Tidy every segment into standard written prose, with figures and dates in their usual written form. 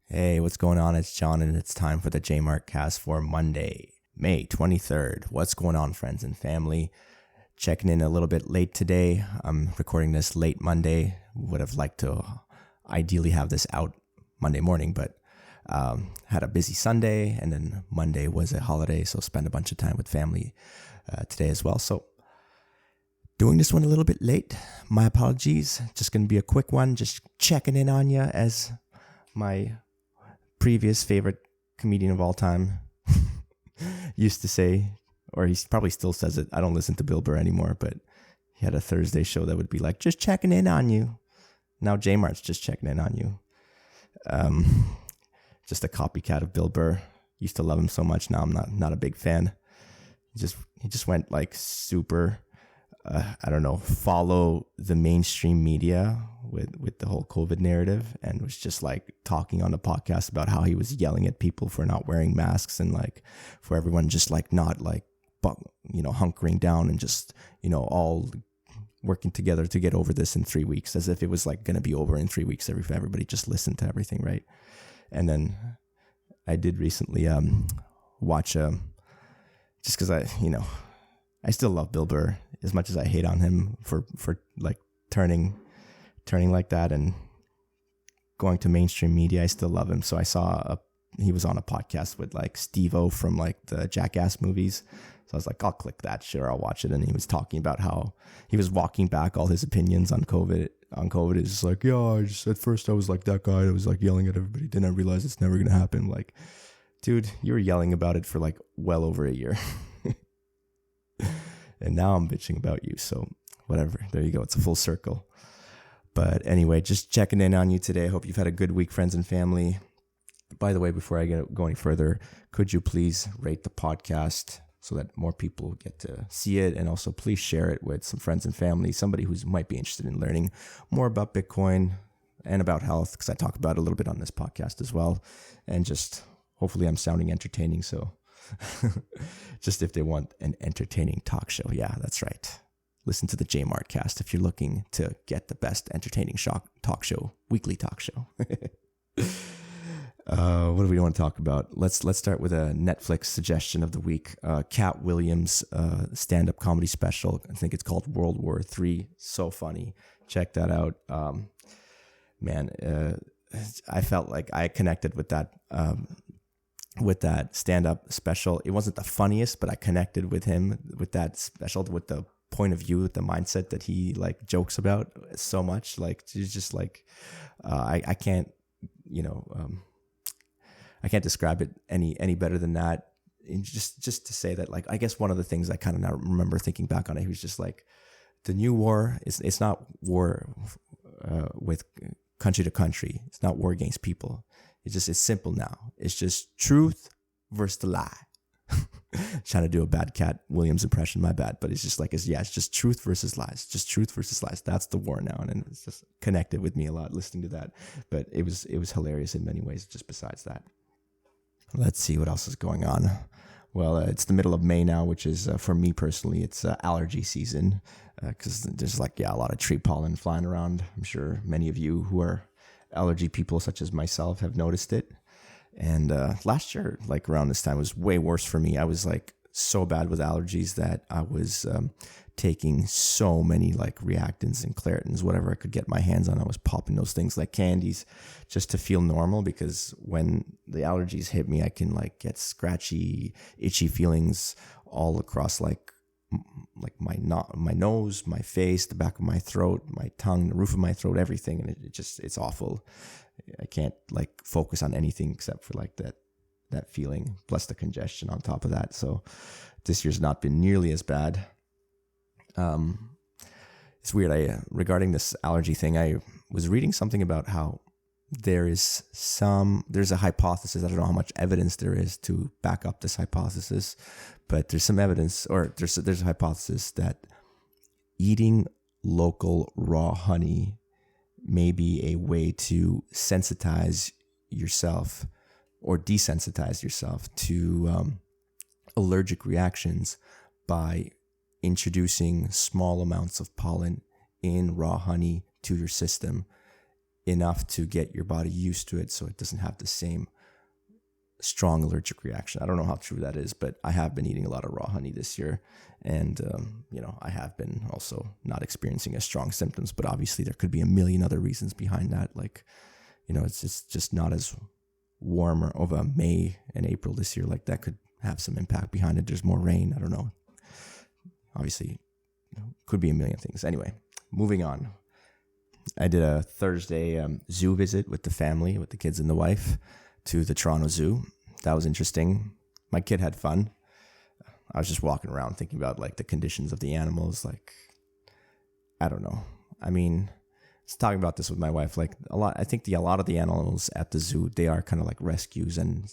Hey, what's going on? It's John, and it's time for the JMART CAST for Monday, May 23rd. What's going on, friends and family? Checking in a little bit late today. I'm recording this late Monday. Would have liked to ideally have this out Monday morning, but had a busy Sunday, and then Monday was a holiday, so spent a bunch of time with family today as well. So doing this one a little bit late. My apologies. Just going to be a quick one. Just checking in on you as my previous favorite comedian of all time used to say, or he probably still says it. I don't listen to Bill Burr anymore, but he had a Thursday show that would be like, just checking in on you. Now J-Mart's just checking in on you. Just a copycat of Bill Burr. Used to love him so much. Now I'm not a big fan. He just went like super, follow the mainstream media with the whole COVID narrative, and was just like talking on the podcast about how he was yelling at people for not wearing masks, and like for everyone just like not like, hunkering down and just, all working together to get over this in 3 weeks, as if it was like going to be over in 3 weeks if everybody just listened to everything, right? And then I did recently watch just because I still love Bill Burr as much as I hate on him for like turning like that and going to mainstream media. I still love him. So I saw he was on a podcast with like Steve-O from like the Jackass movies. So I was like, I'll click that. Sure, I'll watch it. And he was talking about how he was walking back all his opinions on COVID. It's just like, at first I was like that guy. I was like yelling at everybody. Then I realized it's never going to happen. Like, dude, you were yelling about it for like well over a year. And now I'm bitching about you. So whatever. There you go. It's a full circle. But anyway, just checking in on you today. I hope you've had a good week, friends and family. By the way, before I go any further, could you please rate the podcast so that more people get to see it? And also please share it with some friends and family, somebody who might be interested in learning more about Bitcoin and about health, because I talk about it a little bit on this podcast as well. And just hopefully I'm sounding entertaining. So just if they want an entertaining talk show. Yeah, that's right. Listen to the JMART CAST if you're looking to get the best entertaining talk show, weekly talk show. What do we want to talk about? Let's start with a Netflix suggestion of the week. Katt Williams' stand-up comedy special. I think it's called World War III. So funny. Check that out. I felt like I connected with that stand-up special. It wasn't the funniest, but I connected with him with that special, with the point of view, with the mindset that he like jokes about so much. Like, it's just like, I can't, I can't describe it any better than that. And just to say that, like, I guess one of the things I kind of now remember thinking back on it, he was just like, the new war it's not war with country to country. It's not war against people. It's simple now. It's just truth versus the lie. Trying to do a bad Katt Williams impression, my bad. But it's just like, it's just truth versus lies. Just truth versus lies. That's the war now. And it's just connected with me a lot listening to that. But it was hilarious in many ways, just besides that. Let's see what else is going on. Well, it's the middle of May now, which is, for me personally, it's allergy season. Because there's like, a lot of tree pollen flying around. I'm sure many of you who are allergy people, such as myself, have noticed it. And last year, like around this time, was way worse for me. I was like so bad with allergies that I was taking so many like reactants and Claritins, whatever I could get my hands on. I was popping those things like candies just to feel normal, because when the allergies hit me, I can like get scratchy, itchy feelings all across like my nose, my face, the back of my throat, my tongue, the roof of my throat, everything. And it's awful. I can't like focus on anything except for like that feeling, plus the congestion on top of that. So this year's not been nearly as bad. It's weird. Regarding this allergy thing, I was reading something about how there's a hypothesis. I don't know how much evidence there is to back up this hypothesis, but there's some evidence, or there's a hypothesis that eating local raw honey may be a way to sensitize yourself or desensitize yourself to allergic reactions by introducing small amounts of pollen in raw honey to your system. enough to get your body used to it so it doesn't have the same strong allergic reaction. I don't know how true that is, but I have been eating a lot of raw honey this year, and I have been also not experiencing as strong symptoms, but obviously there could be a million other reasons behind that. Like, it's just not as warm or over May and April this year. Like, that could have some impact behind it. There's more rain. I don't know. Obviously, could be a million things. Anyway, moving on. I did a Thursday zoo visit with the family, with the kids and the wife, to the Toronto Zoo. That was interesting. My kid had fun. I was just walking around thinking about like the conditions of the animals. Like, I don't know. I mean, I was talking about this with my wife. Like a lot of the animals at the zoo, they are kind of like rescues and,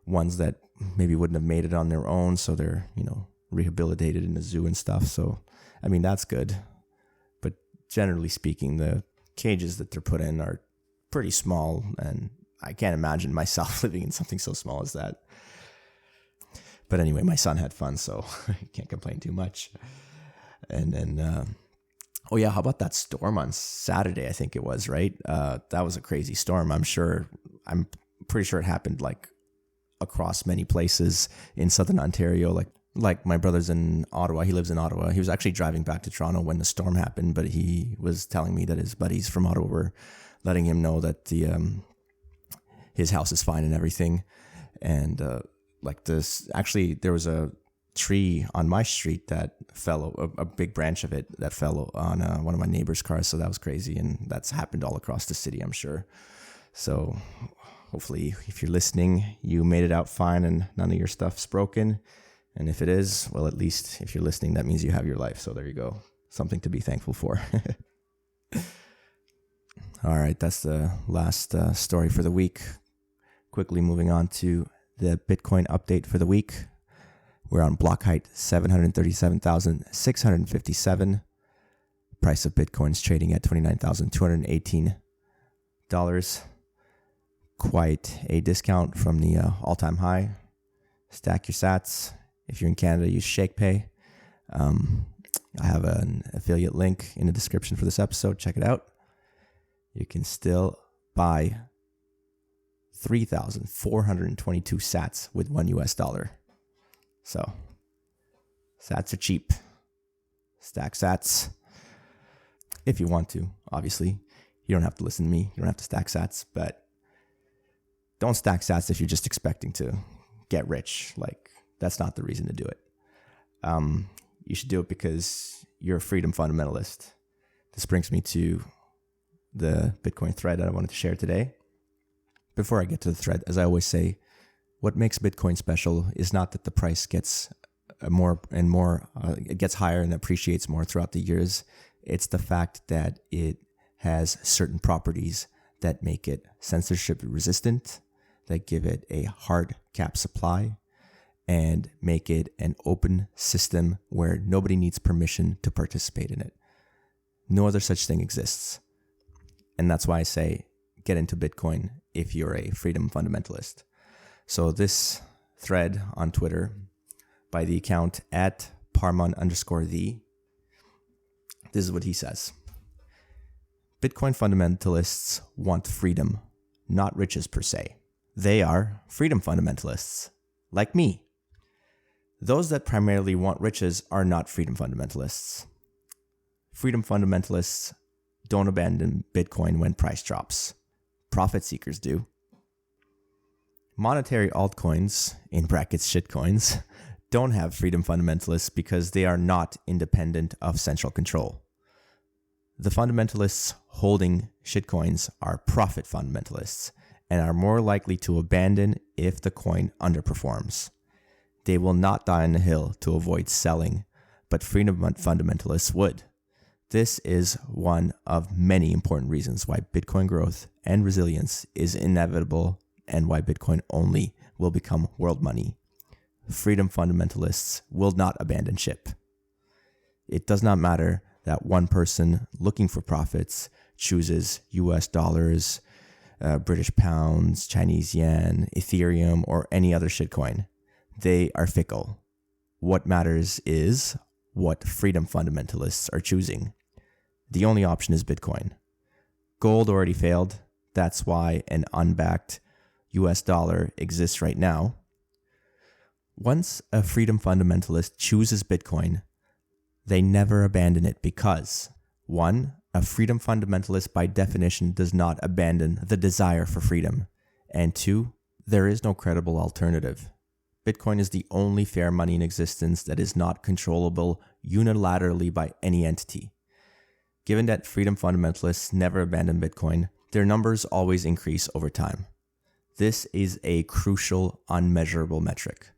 ones that maybe wouldn't have made it on their own. So they're, rehabilitated in the zoo and stuff. So, I mean, that's good. But generally speaking, the cages that they're put in are pretty small, and I can't imagine myself living in something so small as that. But anyway, my son had fun, so I can't complain too much. And then, how about that storm on Saturday? I think it was, right? That was a crazy storm. I'm pretty sure it happened like across many places in southern Ontario. Like my brother's in Ottawa. He lives in Ottawa. He was actually driving back to Toronto when the storm happened, but he was telling me that his buddies from Ottawa were letting him know that his house is fine and everything. And there was a tree on my street that fell, a big branch of it that fell on one of my neighbor's cars. So that was crazy. And that's happened all across the city, I'm sure. So hopefully if you're listening, you made it out fine and none of your stuff's broken. And if it is, well, at least if you're listening, that means you have your life. So there you go. Something to be thankful for. All right, that's the last story for the week. Quickly moving on to the Bitcoin update for the week. We're on block height 737,657. Price of Bitcoin's trading at $29,218. Quite a discount from the all-time high. Stack your sats. If you're in Canada, use Shakepay. I have an affiliate link in the description for this episode. Check it out. You can still buy 3,422 sats with $1. So, sats are cheap. Stack sats if you want to. Obviously, you don't have to listen to me. You don't have to stack sats, but don't stack sats if you're just expecting to get rich. Like, that's not the reason to do it. You should do it because you're a freedom fundamentalist. This brings me to the Bitcoin thread that I wanted to share today. Before I get to the thread, as I always say, what makes Bitcoin special is not that the price gets it gets higher and appreciates more throughout the years. It's the fact that it has certain properties that make it censorship resistant, that give it a hard cap supply, and make it an open system where nobody needs permission to participate in it. No other such thing exists. And that's why I say get into Bitcoin if you're a freedom fundamentalist. So this thread on Twitter by the account at Parmon_the, this is what he says. Bitcoin fundamentalists want freedom, not riches per se. They are freedom fundamentalists, like me. Those that primarily want riches are not freedom fundamentalists. Freedom fundamentalists don't abandon Bitcoin when price drops. Profit seekers do. Monetary altcoins, in brackets shitcoins, don't have freedom fundamentalists because they are not independent of central control. The fundamentalists holding shitcoins are profit fundamentalists and are more likely to abandon if the coin underperforms. They will not die on the hill to avoid selling, but freedom fundamentalists would. This is one of many important reasons why Bitcoin growth and resilience is inevitable and why Bitcoin only will become world money. Freedom fundamentalists will not abandon ship. It does not matter that one person looking for profits chooses US dollars, British pounds, Chinese yen, Ethereum, or any other shitcoin. They are fickle. What matters is what freedom fundamentalists are choosing. The only option is Bitcoin. Gold already failed. That's why an unbacked US dollar exists right now. Once a freedom fundamentalist chooses Bitcoin, they never abandon it because, one, a freedom fundamentalist by definition does not abandon the desire for freedom. And two, there is no credible alternative. Bitcoin is the only fair money in existence that is not controllable unilaterally by any entity. Given that freedom fundamentalists never abandon Bitcoin, their numbers always increase over time. This is a crucial, unmeasurable metric.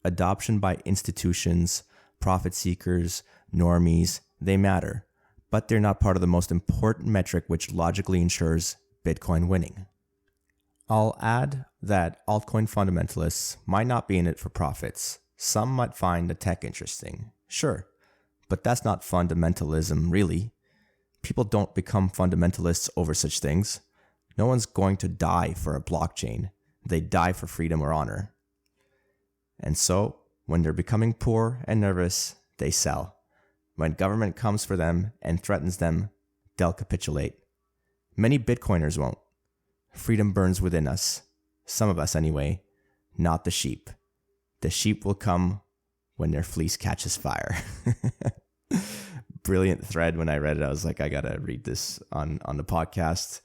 Adoption by institutions, profit seekers, normies, they matter, but they're not part of the most important metric which logically ensures Bitcoin winning. I'll add that altcoin fundamentalists might not be in it for profits. Some might find the tech interesting, sure, but that's not fundamentalism really. People don't become fundamentalists over such things. No one's going to die for a blockchain. They die for freedom or honor. And so, when they're becoming poor and nervous, they sell. When government comes for them and threatens them, they'll capitulate. Many Bitcoiners won't. Freedom burns within us. Some of us anyway, not the sheep. The sheep will come when their fleece catches fire. Brilliant thread. When I read it, I was like, I gotta read this on the podcast.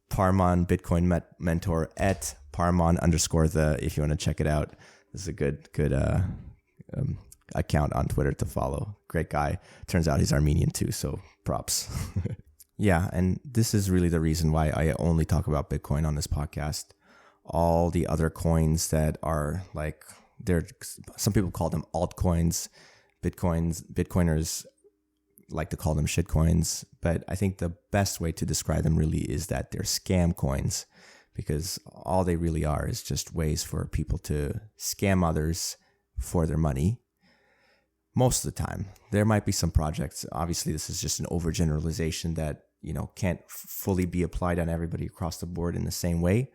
Parmon Bitcoin mentor at Parmon_the, if you want to check it out. This is a good account on Twitter to follow. Great guy. Turns out he's Armenian too, so props. Yeah, and this is really the reason why I only talk about Bitcoin on this podcast. All the other coins that are like, some people call them altcoins. Bitcoiners like to call them shitcoins, but I think the best way to describe them really is that they're scam coins, because all they really are is just ways for people to scam others for their money. Most of the time. There might be some projects. Obviously, this is just an overgeneralization that, can't fully be applied on everybody across the board in the same way.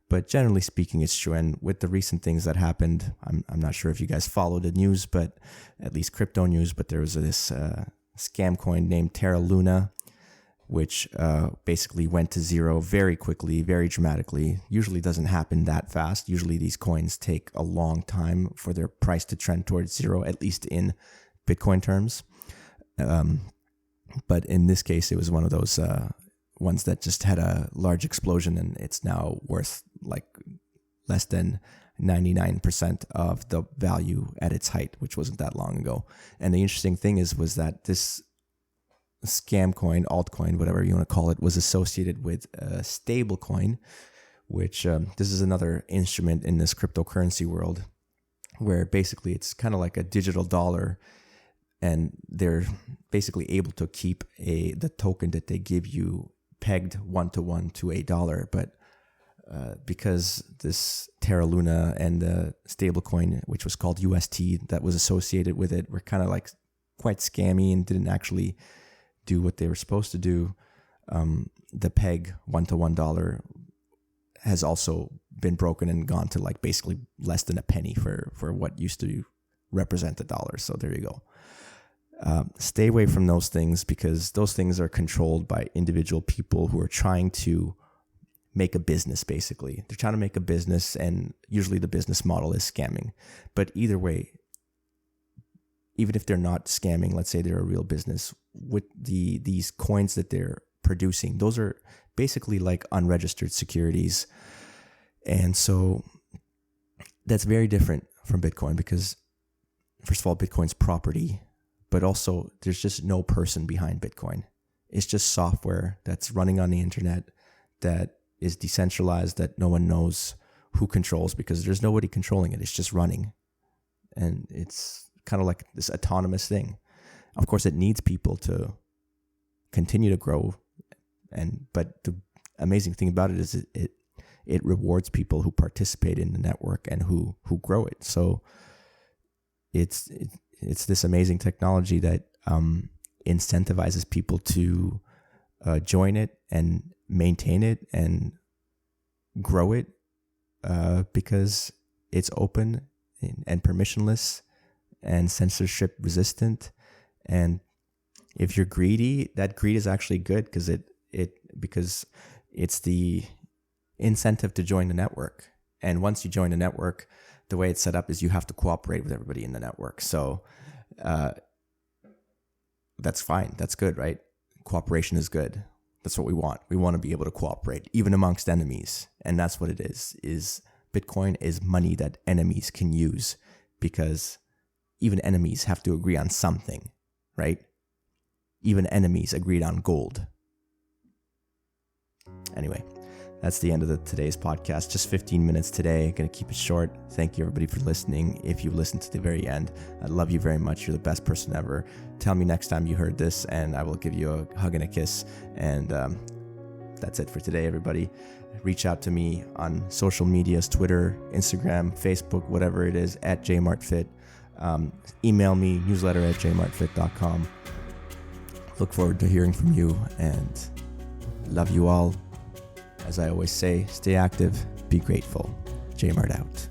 But generally speaking, it's true. And with the recent things that happened, I'm not sure if you guys follow the news, but at least crypto news, but there was this scam coin named Terra Luna, which basically went to zero very quickly, very dramatically. Usually doesn't happen that fast. Usually these coins take a long time for their price to trend towards zero, at least in Bitcoin terms. But in this case, it was one of those ones that just had a large explosion, and it's now worth like less than 99% of the value at its height, which wasn't that long ago. And the interesting thing was that this scam coin, altcoin, whatever you want to call it, was associated with a stable coin, which this is another instrument in this cryptocurrency world where basically it's kind of like a digital dollar, and they're basically able to keep the token that they give you pegged 1-to-1 to a dollar. But because this Terra Luna and the stablecoin, which was called UST, that was associated with it, were kind of like quite scammy and didn't actually do what they were supposed to do. The peg 1-to-1 dollar has also been broken and gone to like basically less than a penny for what used to represent the dollar. So there you go. Stay away from those things, because those things are controlled by individual people who are trying to make a business, basically. They're trying to make a business, and usually the business model is scamming. But either way, even if they're not scamming, let's say they're a real business, with these coins that they're producing, those are basically like unregistered securities. And so that's very different from Bitcoin, because first of all, Bitcoin's property, but also there's just no person behind Bitcoin. It's just software that's running on the internet that is decentralized, that no one knows who controls, because there's nobody controlling it. It's just running. And it's kind of like this autonomous thing. Of course, it needs people to continue to grow. But the amazing thing about it is it rewards people who participate in the network and who grow it. So it's this amazing technology that incentivizes people to join it and maintain it and grow it because it's open and permissionless and censorship resistant. And if you're greedy, that greed is actually good, because it because it's the incentive to join the network. And once you join the network, the way it's set up is you have to cooperate with everybody in the network. So that's fine. That's good, right? Cooperation is good. That's what we want. We want to be able to cooperate, even amongst enemies. And that's what it is Bitcoin is money that enemies can use, because even enemies have to agree on something, right? Even enemies agreed on gold. Anyway, that's the end of today's podcast. Just 15 minutes today. Going to keep it short. Thank you, everybody, for listening. If you listened to the very end, I love you very much. You're the best person ever. Tell me next time you heard this, and I will give you a hug and a kiss. And that's it for today, everybody. Reach out to me on social medias, Twitter, Instagram, Facebook, whatever it is, at jmartfit. Email me, newsletter at jmartfit.com. Look forward to hearing from you, and love you all. As I always say, stay active, be grateful. J-Mart out.